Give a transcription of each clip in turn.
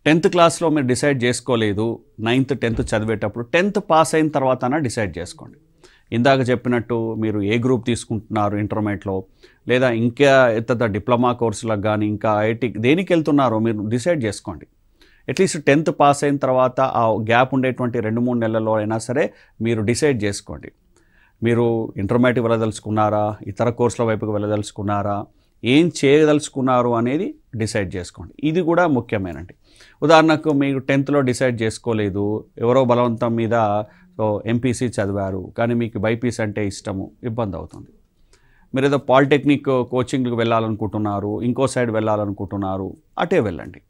10th క్లాస్లో మీరు decide చేసుకోలేదు, 9th 10th చదివేటప్పుడు 10th పాస్ అయిన తర్వాతనా డిసైడ్ చేసుకోండి. ఇందాక చెప్పినట్టు మీరు ఏ గ్రూప్ తీసుకుంటున్నారు ఇంటర్మీడియట్లో, లేదా ఇంకా ఇతర డిప్లొమా కోర్సులకు కానీ ఇంకా ఐఐటీ దేనికి వెళ్తున్నారో మీరు డిసైడ్ చేసుకోండి. అట్లీస్ట్ 10th పాస్ అయిన తర్వాత ఆ గ్యాప్ ఉండేటువంటి 2-3 నెలల్లో అయినా సరే మీరు డిసైడ్ చేసుకోండి. మీరు ఇంటర్మీడియట్ వెళ్ళదలుచుకున్నారా, ఇతర కోర్సుల వైపుకి వెళ్ళదలుచుకున్నారా, ఏం చేయదలుచుకున్నారు అనేది డిసైడ్ చేసుకోండి. ఇది కూడా ముఖ్యమేనండి. ఉదాహరణకు మీరు 10thలో డిసైడ్ చేసుకోలేదు, ఎవరో బలవంతం మీద ఎంపీసీ చదివారు, కానీ మీకు బైపీసీ అంటే ఇష్టము, ఇబ్బంది అవుతుంది. మీరు ఏదో పాలిటెక్నిక్ కోచింగ్కి వెళ్ళాలనుకుంటున్నారు, ఇంకో సైడ్ వెళ్ళాలనుకుంటున్నారు, అటే వెళ్ళండి.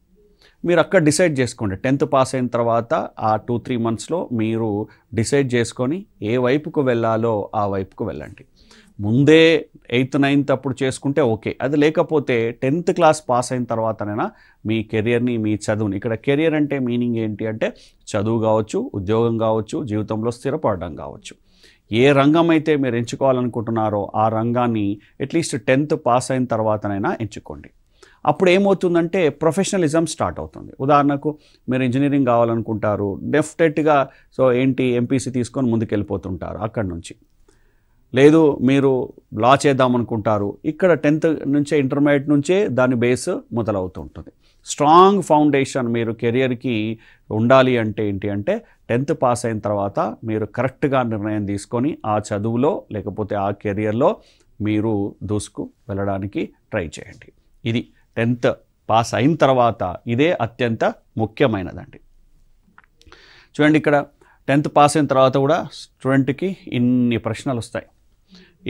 మీరు అక్కడ డిసైడ్ చేసుకోండి. 10th పాస్ అయిన తర్వాత ఆ 2-3 మంత్స్లో మీరు డిసైడ్ చేసుకొని ఏ వైపుకు వెళ్ళాలో ఆ వైపుకు వెళ్ళండి. ముందే 8th 9th అప్పుడు చేసుకుంటే ఓకే. అది లేకపోతే 10th క్లాస్ పాస్ అయిన తర్వాతనైనా మీ కెరియర్ని, మీ చదువుని, ఇక్కడ కెరియర్ అంటే మీనింగ్ ఏంటి అంటే చదువు కావచ్చు, ఉద్యోగం కావచ్చు, జీవితంలో స్థిరపడడం కావచ్చు. ఏ రంగం అయితే మీరు ఎంచుకోవాలనుకుంటున్నారో ఆ రంగాన్ని అట్లీస్ట్ 10th పాస్ అయిన తర్వాతనైనా ఎంచుకోండి. అప్పుడు ఏమవుతుందంటే ప్రొఫెషనలిజం స్టార్ట్ అవుతుంది. ఉదాహరణకు మీరు ఇంజనీరింగ్ కావాలనుకుంటారు, డెఫినెట్గా ఏంటి ఎంపీసీ తీసుకొని ముందుకు వెళ్ళిపోతుంటారు అక్కడి నుంచి. లేదు మీరు లా చేద్దామనుకుంటారు, ఇక్కడ 10th నుంచే ఇంటర్మీడియట్ నుంచే దాని బేస్ మొదలవుతూ ఉంటుంది. స్ట్రాంగ్ ఫౌండేషన్ మీరు కెరియర్కి ఉండాలి అంటే ఏంటి అంటే 10th పాస్ అయిన తర్వాత మీరు కరెక్ట్గా నిర్ణయం తీసుకొని ఆ చదువులో లేకపోతే ఆ కెరియర్లో మీరు దూసుకు వెళ్ళడానికి ట్రై చేయండి. ఇది 10th పాస్ అయిన తర్వాత ఇదే అత్యంత ముఖ్యమైనదండి. చూడండి, ఇక్కడ 10th పాస్ అయిన తర్వాత కూడా స్టూడెంట్కి ఇన్ని ప్రశ్నలు వస్తాయి.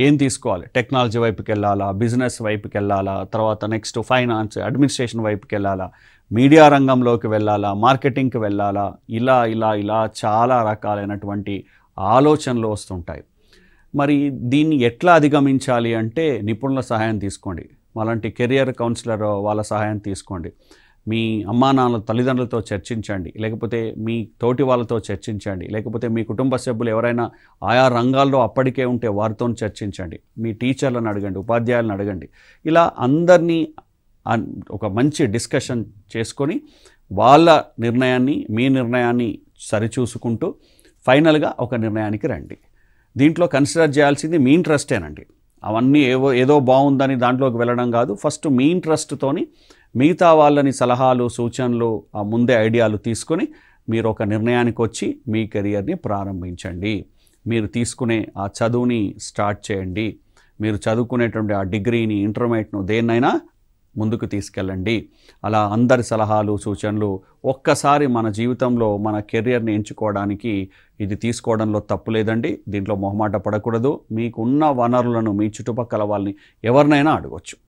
ఏం తీసుకోవాలి, టెక్నాలజీ వైపుకి వెళ్ళాలా, బిజినెస్ వైపుకి వెళ్ళాలా, తర్వాత నెక్స్ట్ ఫైనాన్స్ అడ్మినిస్ట్రేషన్ వైపుకి వెళ్ళాలా, మీడియా రంగంలోకి వెళ్ళాలా, మార్కెటింగ్కి వెళ్ళాలా, ఇలా చాలా రకాలైనటువంటి ఆలోచనలు వస్తుంటాయి. మరి దీన్ని ఎట్లా అధిగమించాలి అంటే నిపుణుల సహాయం తీసుకోండి. అలాంటి కెరియర్ కౌన్సిలర్ వాళ్ళ సహాయం తీసుకోండి. మీ అమ్మా నాన్న తల్లిదండ్రులతో చర్చించండి, లేకపోతే మీ తోటి వాళ్ళతో చర్చించండి, లేకపోతే మీ కుటుంబ సభ్యులు ఎవరైనా ఆయా రంగాల్లో అప్పటికే ఉంటే వారితో చర్చించండి, మీ టీచర్లను అడగండి, ఉపాధ్యాయులను అడగండి. ఇలా అందరినీ ఒక మంచి డిస్కషన్ చేసుకొని వాళ్ళ నిర్ణయాన్ని మీ నిర్ణయాన్ని సరిచూసుకుంటూ ఫైనల్గా ఒక నిర్ణయానికి రండి. దీంట్లో కన్సిడర్ చేయాల్సింది మీ ఇంట్రెస్టేనండి. అవన్నీ ఏదో బాగుందని దాంట్లోకి వెళ్ళడం కాదు. ఫస్ట్ మీ ఇంట్రెస్ట్తోని మిగతా వాళ్ళని సలహాలు సూచనలు ఆ ముందే ఐడియాలు తీసుకొని మీరు ఒక నిర్ణయానికి వచ్చి మీ కెరియర్ని ప్రారంభించండి. మీరు తీసుకునే ఆ చదువుని స్టార్ట్ చేయండి. మీరు చదువుకునేటువంటి ఆ డిగ్రీని, ఇంటర్మీడియట్ను దేన్నైనా ముందుకు తీసుకెళ్ళండి. అలా అందరి సలహాలు సూచనలు ఒక్కసారి మన జీవితంలో మన కెరియర్ని ఎంచుకోవడానికి ఇది తీసుకోవడంలో తప్పు లేదండి. దీంట్లో మొహమాట పడకూడదు. మీకున్న వనరులను మీ చుట్టుపక్కల వాళ్ళని ఎవరినైనా అడగవచ్చు.